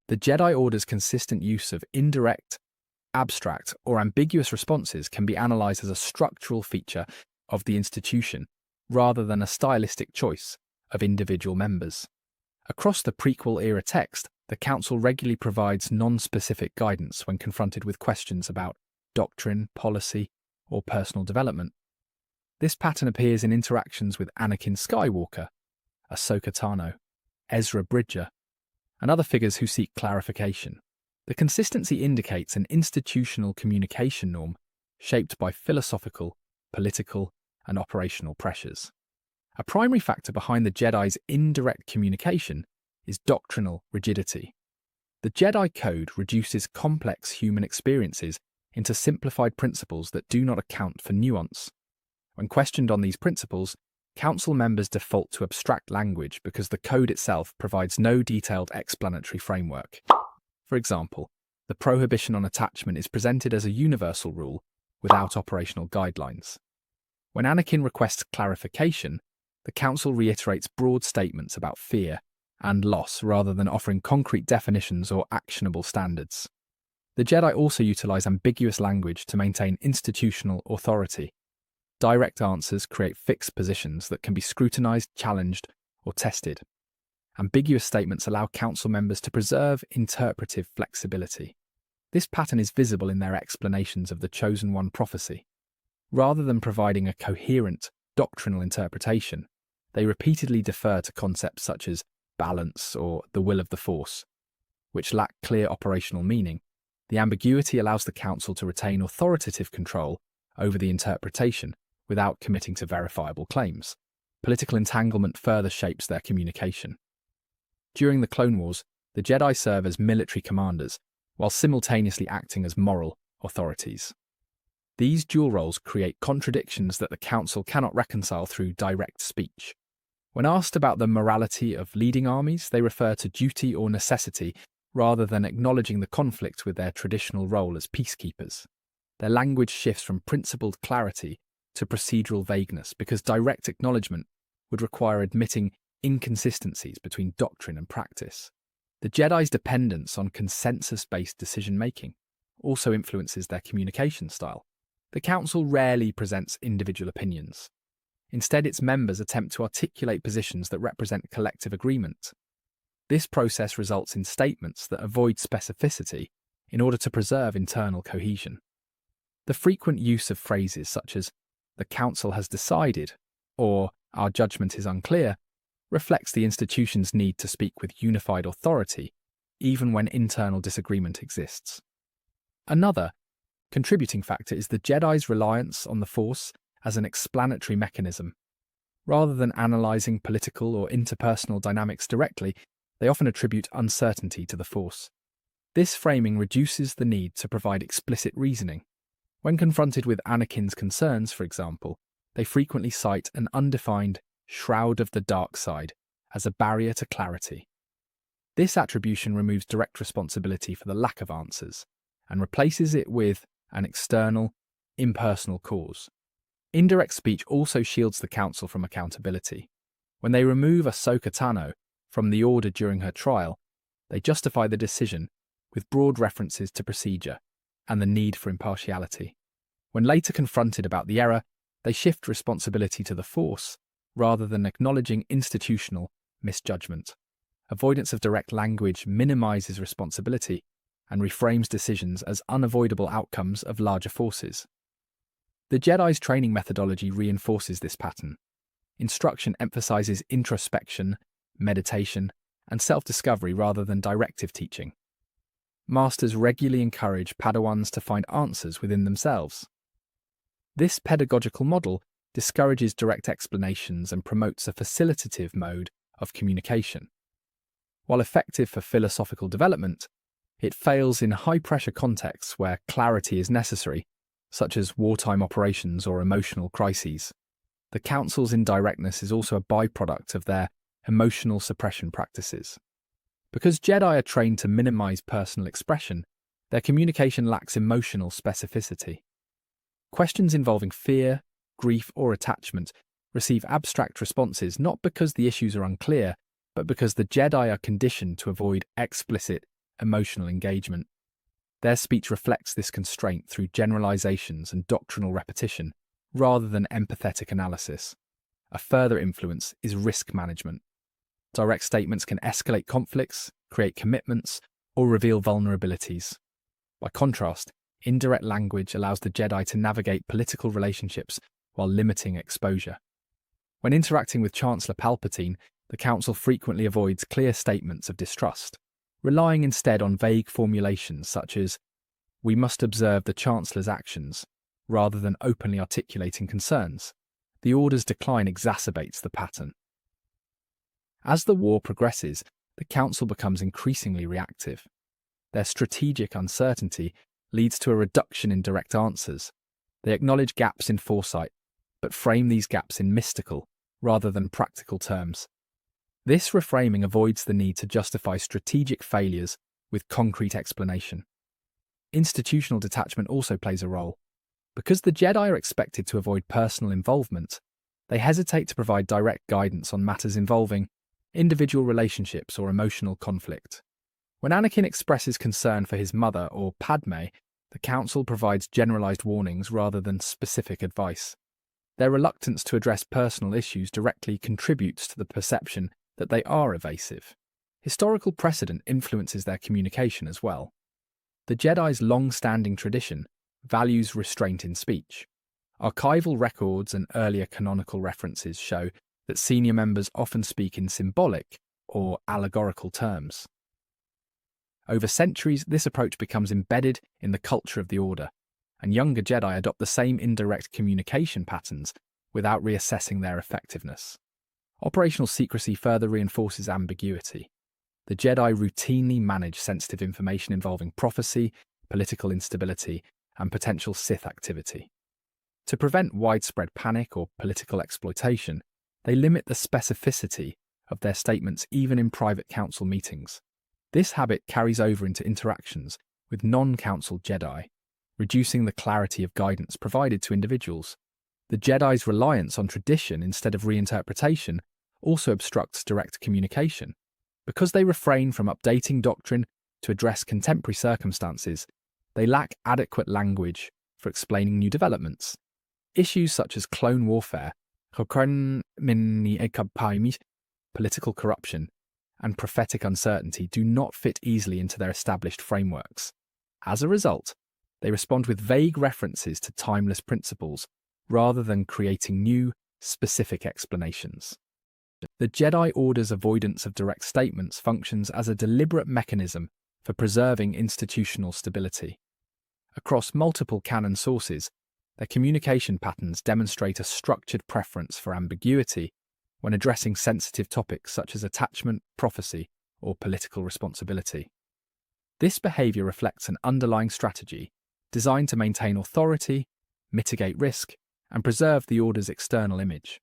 The Jedi Order's consistent use of indirect, abstract, or ambiguous responses can be analysed as a structural feature of the institution, rather than a stylistic choice of individual members. Across the prequel-era text, the Council regularly provides non-specific guidance when confronted with questions about doctrine, policy, or personal development. This pattern appears in interactions with Anakin Skywalker, Ahsoka Tano, Ezra Bridger, and other figures who seek clarification. The consistency indicates an institutional communication norm shaped by philosophical, political, and operational pressures. A primary factor behind the Jedi's indirect communication is doctrinal rigidity. The Jedi Code reduces complex human experiences into simplified principles that do not account for nuance. When questioned on these principles, Council members default to abstract language because the code itself provides no detailed explanatory framework. For example, the prohibition on attachment is presented as a universal rule without operational guidelines. When Anakin requests clarification, the Council reiterates broad statements about fear and loss rather than offering concrete definitions or actionable standards. The Jedi also utilize ambiguous language to maintain institutional authority. Direct answers create fixed positions that can be scrutinized, challenged, or tested. Ambiguous statements allow Council members to preserve interpretive flexibility. This pattern is visible in their explanations of the Chosen One prophecy. Rather than providing a coherent, doctrinal interpretation, they repeatedly defer to concepts such as balance or the will of the Force, which lack clear operational meaning. The ambiguity allows the Council to retain authoritative control over the interpretation without committing to verifiable claims. Political entanglement further shapes their communication. During the Clone Wars, the Jedi serve as military commanders, while simultaneously acting as moral authorities. These dual roles create contradictions that the Council cannot reconcile through direct speech. When asked about the morality of leading armies, they refer to duty or necessity rather than acknowledging the conflict with their traditional role as peacekeepers. Their language shifts from principled clarity to procedural vagueness because direct acknowledgement would require admitting inconsistencies between doctrine and practice. The Jedi's dependence on consensus-based decision-making also influences their communication style. The Council rarely presents individual opinions. Instead, its members attempt to articulate positions that represent collective agreement. This process results in statements that avoid specificity in order to preserve internal cohesion. The frequent use of phrases such as "the Council has decided" or "our judgment is unclear" reflects the institution's need to speak with unified authority, even when internal disagreement exists. Another contributing factor is the Jedi's reliance on the Force as an explanatory mechanism. Rather than analysing political or interpersonal dynamics directly, they often attribute uncertainty to the Force. This framing reduces the need to provide explicit reasoning. When confronted with Anakin's concerns, for example, they frequently cite an undefined shroud of the dark side as a barrier to clarity. This attribution removes direct responsibility for the lack of answers and replaces it with an external, impersonal cause. Indirect speech also shields the Council from accountability. When they remove Ahsoka Tano from the Order during her trial, they justify the decision with broad references to procedure and the need for impartiality. When later confronted about the error, they shift responsibility to the Force rather than acknowledging institutional misjudgment. Avoidance of direct language minimizes responsibility and reframes decisions as unavoidable outcomes of larger forces. The Jedi's training methodology reinforces this pattern. Instruction emphasizes introspection, meditation, and self-discovery rather than directive teaching. Masters regularly encourage Padawans to find answers within themselves. This pedagogical model discourages direct explanations and promotes a facilitative mode of communication. While effective for philosophical development, it fails in high-pressure contexts where clarity is necessary, such as wartime operations or emotional crises. The Council's indirectness is also a byproduct of their emotional suppression practices. Because Jedi are trained to minimize personal expression, their communication lacks emotional specificity. Questions involving fear, grief, or attachment receive abstract responses not because the issues are unclear, but because the Jedi are conditioned to avoid explicit, emotional engagement. Their speech reflects this constraint through generalizations and doctrinal repetition, rather than empathetic analysis. A further influence is risk management. Direct statements can escalate conflicts, create commitments, or reveal vulnerabilities. By contrast, indirect language allows the Jedi to navigate political relationships while limiting exposure. When interacting with Chancellor Palpatine, the Council frequently avoids clear statements of distrust, relying instead on vague formulations such as, "We must observe the Chancellor's actions," rather than openly articulating concerns. The Order's decline exacerbates the pattern. As the war progresses, the Council becomes increasingly reactive. Their strategic uncertainty leads to a reduction in direct answers. They acknowledge gaps in foresight, but frame these gaps in mystical rather than practical terms. This reframing avoids the need to justify strategic failures with concrete explanation. Institutional detachment also plays a role. Because the Jedi are expected to avoid personal involvement, they hesitate to provide direct guidance on matters involving individual relationships or emotional conflict. When Anakin expresses concern for his mother or Padme, the Council provides generalized warnings rather than specific advice. Their reluctance to address personal issues directly contributes to the perception that they are evasive. Historical precedent influences their communication as well. The Jedi's long-standing tradition values restraint in speech. Archival records and earlier canonical references show that senior members often speak in symbolic or allegorical terms. Over centuries, this approach becomes embedded in the culture of the Order, and younger Jedi adopt the same indirect communication patterns without reassessing their effectiveness. Operational secrecy further reinforces ambiguity. The Jedi routinely manage sensitive information involving prophecy, political instability, and potential Sith activity. To prevent widespread panic or political exploitation, they limit the specificity of their statements even in private council meetings. This habit carries over into interactions with non-council Jedi, reducing the clarity of guidance provided to individuals. The Jedi's reliance on tradition instead of reinterpretation also obstructs direct communication. Because they refrain from updating doctrine to address contemporary circumstances, they lack adequate language for explaining new developments. Issues such as clone warfare, political corruption, and prophetic uncertainty do not fit easily into their established frameworks. As a result, they respond with vague references to timeless principles rather than creating new, specific explanations. The Jedi Order's avoidance of direct statements functions as a deliberate mechanism for preserving institutional stability. Across multiple canon sources, their communication patterns demonstrate a structured preference for ambiguity when addressing sensitive topics such as attachment, prophecy, or political responsibility. This behavior reflects an underlying strategy designed to maintain authority, mitigate risk, and preserve the Order's external image.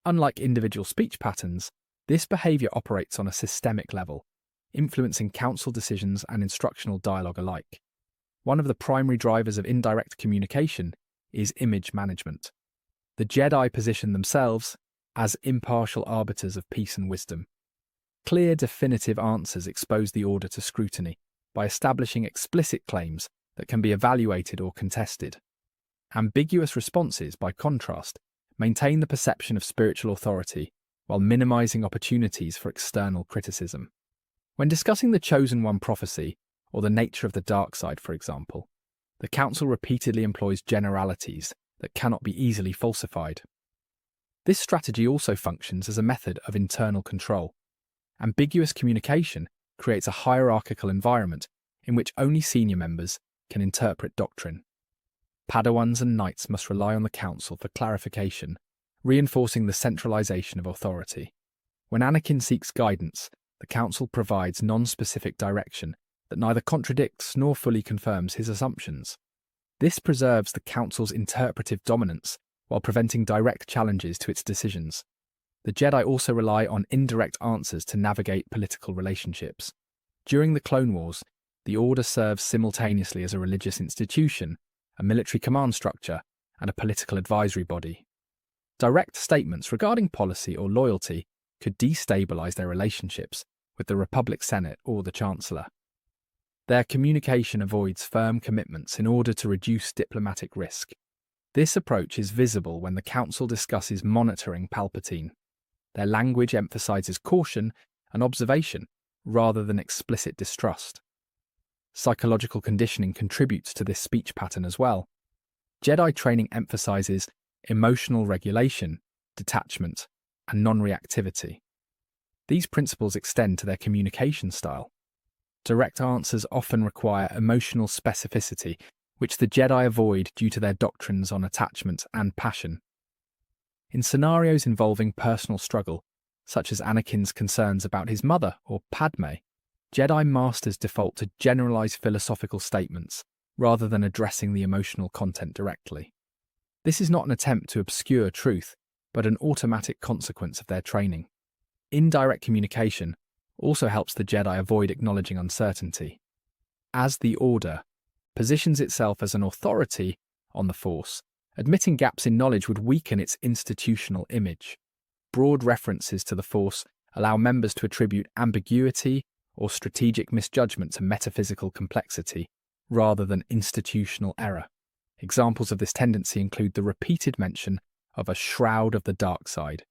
Unlike individual speech patterns, this behavior operates on a systemic level, influencing council decisions and instructional dialogue alike. One of the primary drivers of indirect communication is image management. The Jedi position themselves as impartial arbiters of peace and wisdom. Clear, definitive answers expose the Order to scrutiny by establishing explicit claims that can be evaluated or contested. Ambiguous responses, by contrast, maintain the perception of spiritual authority while minimizing opportunities for external criticism. When discussing the Chosen One prophecy, or the nature of the dark side, for example, the Council repeatedly employs generalities that cannot be easily falsified. This strategy also functions as a method of internal control. Ambiguous communication creates a hierarchical environment in which only senior members can interpret doctrine. Padawans and knights must rely on the Council for clarification, reinforcing the centralization of authority. When Anakin seeks guidance, the Council provides non-specific direction that neither contradicts nor fully confirms his assumptions. This preserves the Council's interpretive dominance while preventing direct challenges to its decisions. The Jedi also rely on indirect answers to navigate political relationships. During the Clone Wars, the Order serves simultaneously as a religious institution, a military command structure, and a political advisory body. Direct statements regarding policy or loyalty could destabilize their relationships with the Republic Senate or the Chancellor. Their communication avoids firm commitments in order to reduce diplomatic risk. This approach is visible when the Council discusses monitoring Palpatine. Their language emphasizes caution and observation rather than explicit distrust. Psychological conditioning contributes to this speech pattern as well. Jedi training emphasizes emotional regulation, detachment, and non-reactivity. These principles extend to their communication style. Direct answers often require emotional specificity, which the Jedi avoid due to their doctrines on attachment and passion. In scenarios involving personal struggle, such as Anakin's concerns about his mother or Padme, Jedi Masters default to generalized philosophical statements rather than addressing the emotional content directly. This is not an attempt to obscure truth, but an automatic consequence of their training. Indirect communication also helps the Jedi avoid acknowledging uncertainty. As the Order positions itself as an authority on the Force, admitting gaps in knowledge would weaken its institutional image. Broad references to the Force allow members to attribute ambiguity or strategic misjudgment to metaphysical complexity rather than institutional error. Examples of this tendency include the repeated mention of a shroud of the dark side,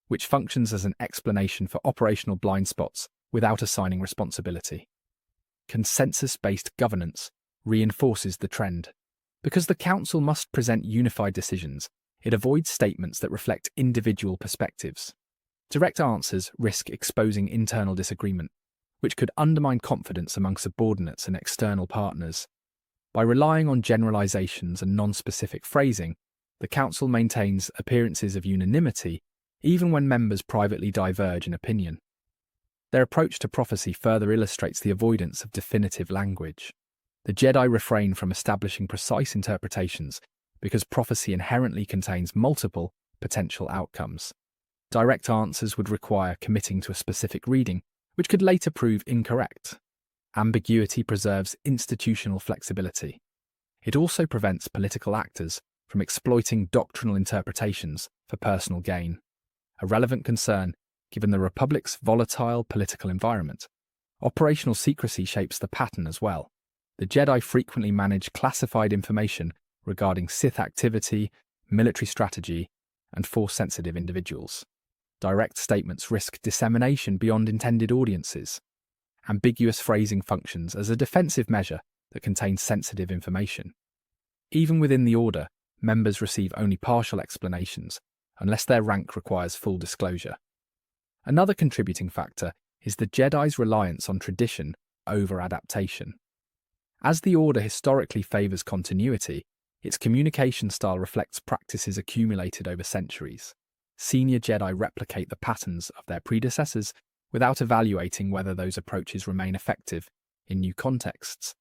which functions as an explanation for operational blind spots without assigning responsibility. Consensus-based governance reinforces the trend. Because the Council must present unified decisions, it avoids statements that reflect individual perspectives. Direct answers risk exposing internal disagreement, which could undermine confidence among subordinates and external partners. By relying on generalizations and non-specific phrasing, the Council maintains appearances of unanimity even when members privately diverge in opinion. Their approach to prophecy further illustrates the avoidance of definitive language. The Jedi refrain from establishing precise interpretations because prophecy inherently contains multiple potential outcomes. Direct answers would require committing to a specific reading, which could later prove incorrect. Ambiguity preserves institutional flexibility. It also prevents political actors from exploiting doctrinal interpretations for personal gain, a relevant concern given the Republic's volatile political environment. Operational secrecy shapes the pattern as well. The Jedi frequently manage classified information regarding Sith activity, military strategy, and Force-sensitive individuals. Direct statements risk dissemination beyond intended audiences. Ambiguous phrasing functions as a defensive measure that contains sensitive information. Even within the Order, members receive only partial explanations, unless their rank requires full disclosure. Another contributing factor is the Jedi's reliance on tradition over adaptation. As the Order historically favors continuity, its communication style reflects practices accumulated over centuries. Senior Jedi replicate the patterns of their predecessors without evaluating whether those approaches remain effective in new contexts.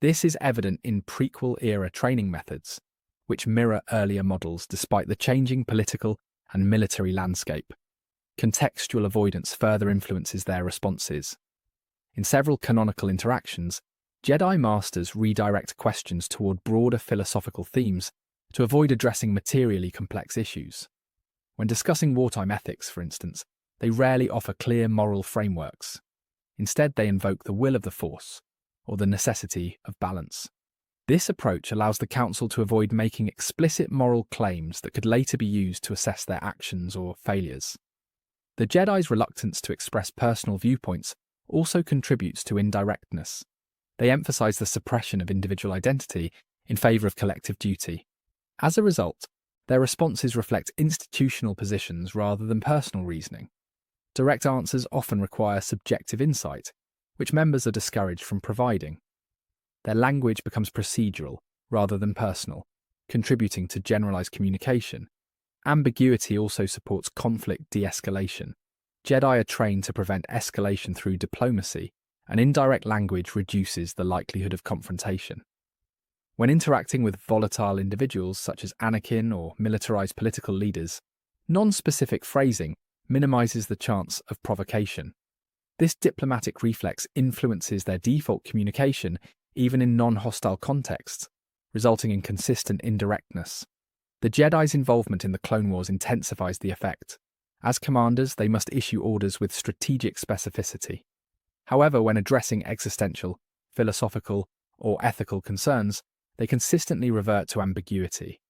This is evident in prequel-era training methods, which mirror earlier models despite the changing political and military landscape. Contextual avoidance further influences their responses. In several canonical interactions, Jedi Masters redirect questions toward broader philosophical themes to avoid addressing materially complex issues. When discussing wartime ethics, for instance, they rarely offer clear moral frameworks. Instead, they invoke the will of the Force, or the necessity of balance. This approach allows the Council to avoid making explicit moral claims that could later be used to assess their actions or failures. The Jedi's reluctance to express personal viewpoints also contributes to indirectness. They emphasize the suppression of individual identity in favor of collective duty. As a result, their responses reflect institutional positions rather than personal reasoning. Direct answers often require subjective insight, which members are discouraged from providing. Their language becomes procedural rather than personal, contributing to generalized communication. Ambiguity also supports conflict de-escalation. Jedi are trained to prevent escalation through diplomacy, and indirect language reduces the likelihood of confrontation. When interacting with volatile individuals such as Anakin or militarized political leaders, non-specific phrasing minimizes the chance of provocation. This diplomatic reflex influences their default communication even in non-hostile contexts, resulting in consistent indirectness. The Jedi's involvement in the Clone Wars intensifies the effect. As commanders, they must issue orders with strategic specificity. However, when addressing existential, philosophical, or ethical concerns, they consistently revert to ambiguity.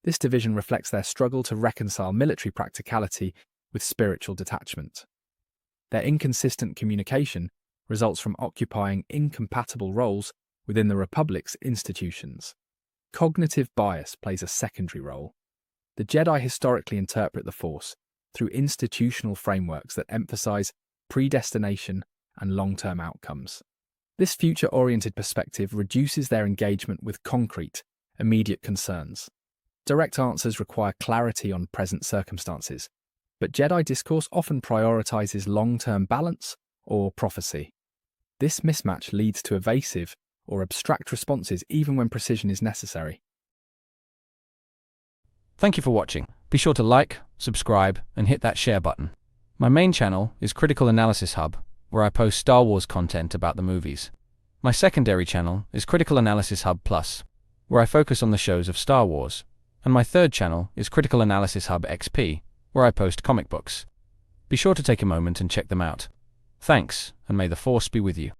This division reflects their struggle to reconcile military practicality with spiritual detachment. Their inconsistent communication results from occupying incompatible roles within the Republic's institutions. Cognitive bias plays a secondary role. The Jedi historically interpret the Force through institutional frameworks that emphasize predestination and long-term outcomes. This future-oriented perspective reduces their engagement with concrete, immediate concerns. Direct answers require clarity on present circumstances, but Jedi discourse often prioritizes long-term balance or prophecy. This mismatch leads to evasive or abstract responses even when precision is necessary. Thank you for watching. Be sure to like, subscribe, and hit that share button. My main channel is Critical Analysis Hub, where I post Star Wars content about the movies. My secondary channel is Critical Analysis Hub Plus, where I focus on the shows of Star Wars. And my third channel is Critical Analysis Hub XP, where I post comic books. Be sure to take a moment and check them out. Thanks, and may the Force be with you.